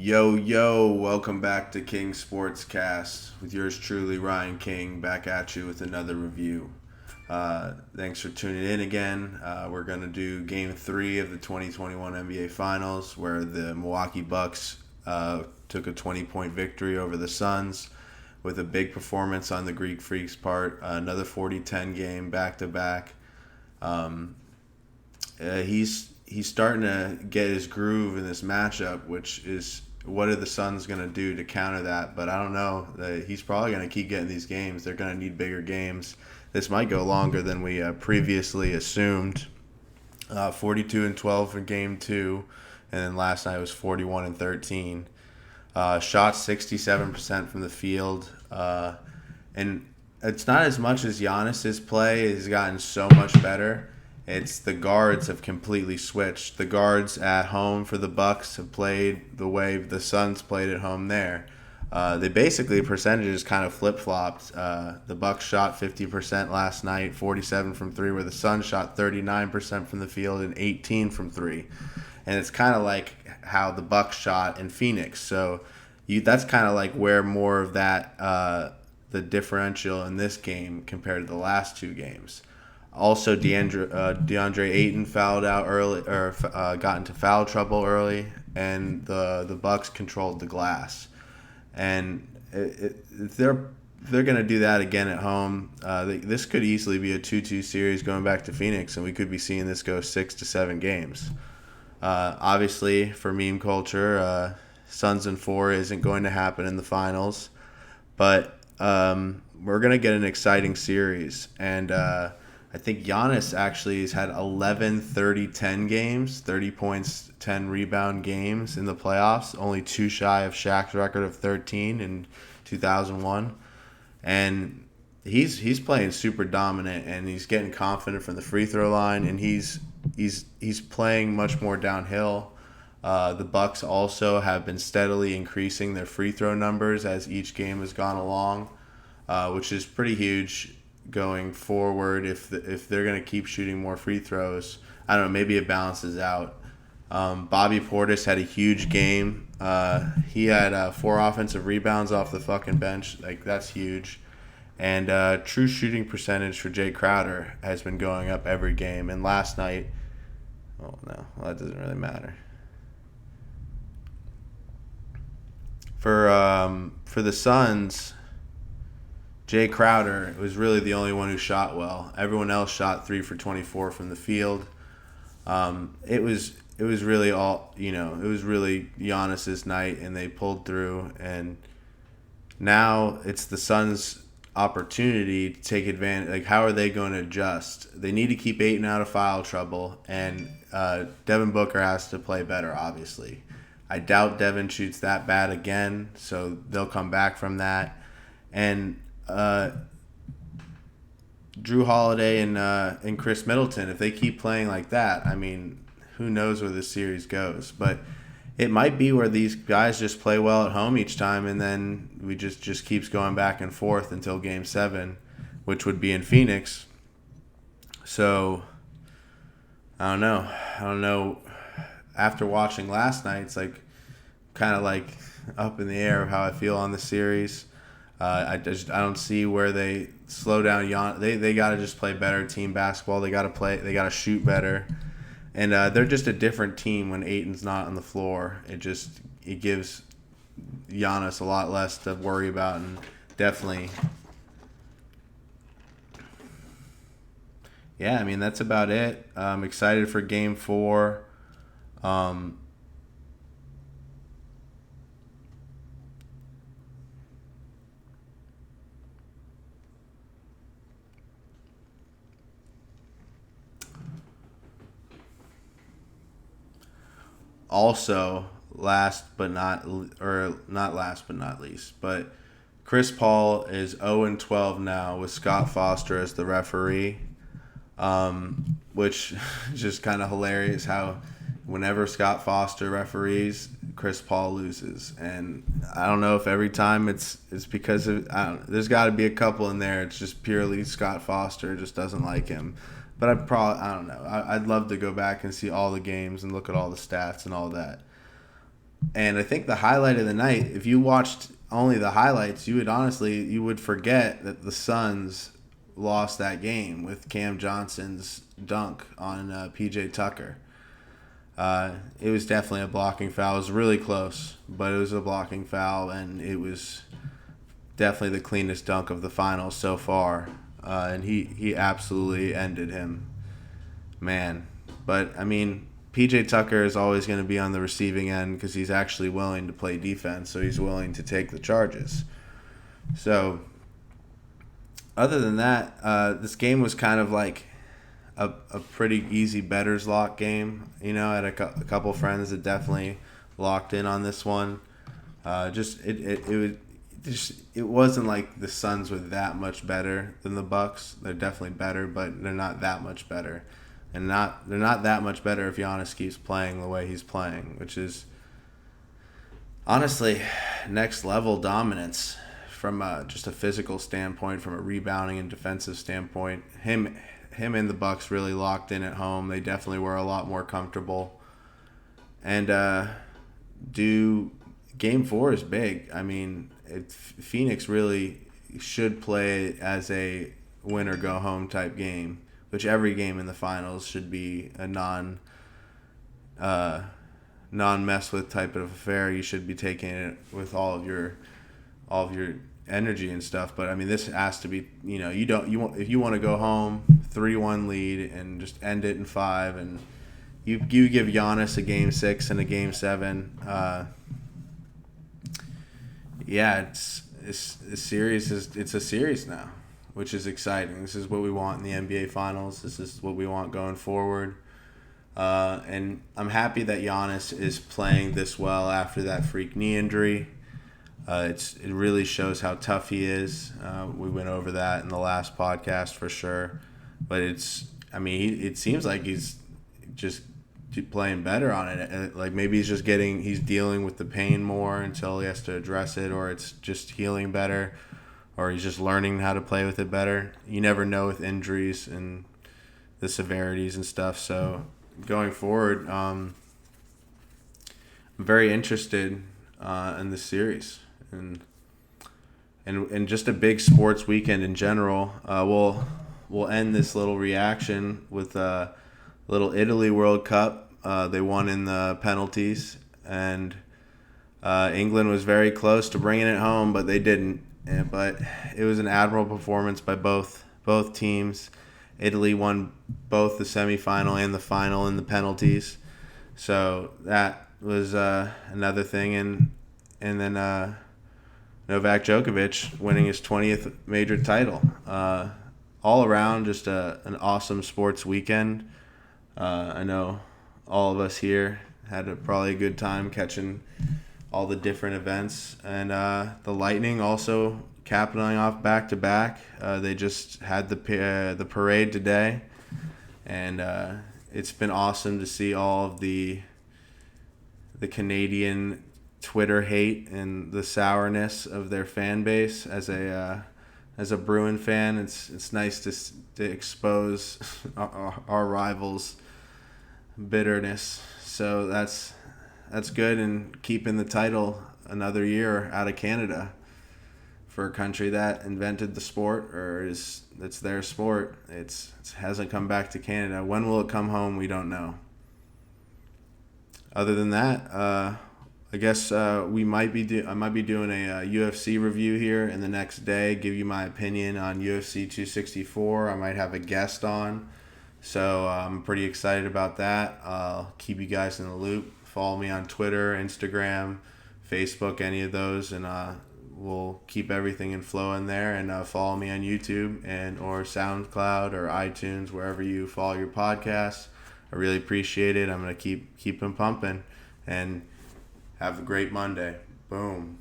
Yo, yo, welcome back to King Sportscast with yours truly, Ryan King, back at you with another review. Thanks for tuning in again. We're going to do Game 3 of the 2021 NBA Finals, where the Milwaukee Bucks took a 20-point victory over the Suns with a big performance on the Greek Freaks' part. Another 40-10 game back-to-back. He's starting to get his groove in this matchup, which is what are the Suns going to do to counter that? But I don't know. He's probably going to keep getting these games. They're going to need bigger games. This might go longer than we previously assumed. 42-12 for Game 2, and then last night was 41-13. Shot 67% from the field. And it's not as much as Giannis's play has gotten so much better. It's the guards have completely switched. The guards at home for the Bucks have played the way the Suns played at home there. They basically percentages kind of flip-flopped. The Bucks shot 50% last night, 47 from 3, where the Suns shot 39% from the field and 18 from 3. And it's kind of like how the Bucks shot in Phoenix. So that's kind of like where more of that the differential in this game compared to the last two games. Also, DeAndre Ayton fouled out early, or got into foul trouble early, and the Bucks controlled the glass. And if they're going to do that again at home, this could easily be a 2-2 series going back to Phoenix, and we could be seeing this go 6 to 7 games. Obviously, for meme culture, Suns in 4 isn't going to happen in the finals, but we're going to get an exciting series, and I think Giannis actually has had 11 30-10 games, 30 points, 10 rebound games in the playoffs, only 2 shy of Shaq's record of 13 in 2001. And he's playing super dominant, and he's getting confident from the free throw line, and he's playing much more downhill. The Bucks also have been steadily increasing their free throw numbers as each game has gone along, which is pretty huge going forward. If they're going to keep shooting more free throws, I don't know, maybe it balances out. Bobby Portis had a huge game. He had 4 offensive rebounds off the fucking bench. Like, that's huge. And true shooting percentage for Jay Crowder has been going up every game. And last night, oh no, well, that doesn't really matter. For the Suns, Jay Crowder was really the only one who shot well. Everyone else shot 3 for 24 from the field. It was really all, it was really Giannis's night, and they pulled through. And now it's the Suns' opportunity to take advantage. Like, how are they going to adjust? They need to keep Ayton out of foul trouble, and Devin Booker has to play better, obviously. I doubt Devin shoots that bad again, so they'll come back from that. And Drew Holiday and Chris Middleton, if they keep playing like that, I mean, who knows where this series goes. But it might be where these guys just play well at home each time, and then we just keeps going back and forth until Game 7, which would be in Phoenix. So I don't know. After watching last night, it's like kind of like up in the air of how I feel on the series. I don't see where they slow down. They got to just play better team basketball. They got to shoot better, and they're just a different team when Ayton's not on the floor. It gives Giannis a lot less to worry about, and definitely, yeah. I mean, that's about it. I'm excited for Game 4. Also, not last but not least, but Chris Paul is 0-12 now with Scott Foster as the referee, which is just kind of hilarious how whenever Scott Foster referees, Chris Paul loses. And I don't know if every time it's because of, there's got to be a couple in there. It's just purely Scott Foster just doesn't like him. But I don't know. I'd love to go back and see all the games and look at all the stats and all that. And I think the highlight of the night, if you watched only the highlights, you would forget that the Suns lost that game with Cam Johnson's dunk on PJ Tucker. It was definitely a blocking foul. It was really close, but it was a blocking foul, and it was definitely the cleanest dunk of the finals so far. And he absolutely ended him, man. But I mean, PJ Tucker is always going to be on the receiving end because he's actually willing to play defense, so he's willing to take the charges. So, other than that, this game was kind of like a pretty easy better's lock game. I had a couple friends that definitely locked in on this one. It wasn't like the Suns were that much better than the Bucks. They're definitely better, but they're not that much better. And they're not that much better if Giannis keeps playing the way he's playing, which is honestly next level dominance from just a physical standpoint, from a rebounding and defensive standpoint. Him and the Bucks really locked in at home. They definitely were a lot more comfortable. And Game 4 is big. I mean, Phoenix really should play as a win or go home type game, which every game in the finals should be a non mess with type of affair. You should be taking it with all of your energy and stuff. But I mean, this has to be, if you want to go home 3-1 lead and just end it in 5, and you give Giannis a game 6 and a game 7. It's a series now, which is exciting. This is what we want in the NBA Finals. This is what we want going forward. And I'm happy that Giannis is playing this well after that freak knee injury. It really shows how tough he is. We went over that in the last podcast for sure. But it seems like he's just playing better on it. Like maybe he's dealing with the pain more until he has to address it, or it's just healing better, or he's just learning how to play with it better. You never know with injuries and the severities and stuff. So going forward, I'm very interested in this series and just a big sports weekend in general. We'll end this little reaction with a little Italy World Cup. They won in the penalties, and England was very close to bringing it home, but they didn't. But it was an admirable performance by both teams. Italy won both the semifinal and the final in the penalties, so that was another thing. And then Novak Djokovic winning his 20th major title. All around, just an awesome sports weekend. I know all of us here had probably a good time catching all the different events. And the Lightning also capping off back-to-back. They just had the parade today. And it's been awesome to see all of the Canadian Twitter hate and the sourness of their fan base. As a Bruin fan, it's nice to expose our rivals' bitterness. So that's good, and keeping the title another year out of Canada for a country that invented the sport, or it's their sport. It hasn't come back to Canada. When will it come home? We don't know. Other than that, I guess I might be doing a UFC review here in the next day. Give you my opinion on UFC 264. I might have a guest on, so I'm pretty excited about that. I'll keep you guys in the loop. Follow me on Twitter, Instagram, Facebook, any of those, and we'll keep everything in flow in there. And follow me on YouTube or SoundCloud or iTunes, wherever you follow your podcasts. I really appreciate it. I'm gonna keep them pumping, and have a great Monday. Boom.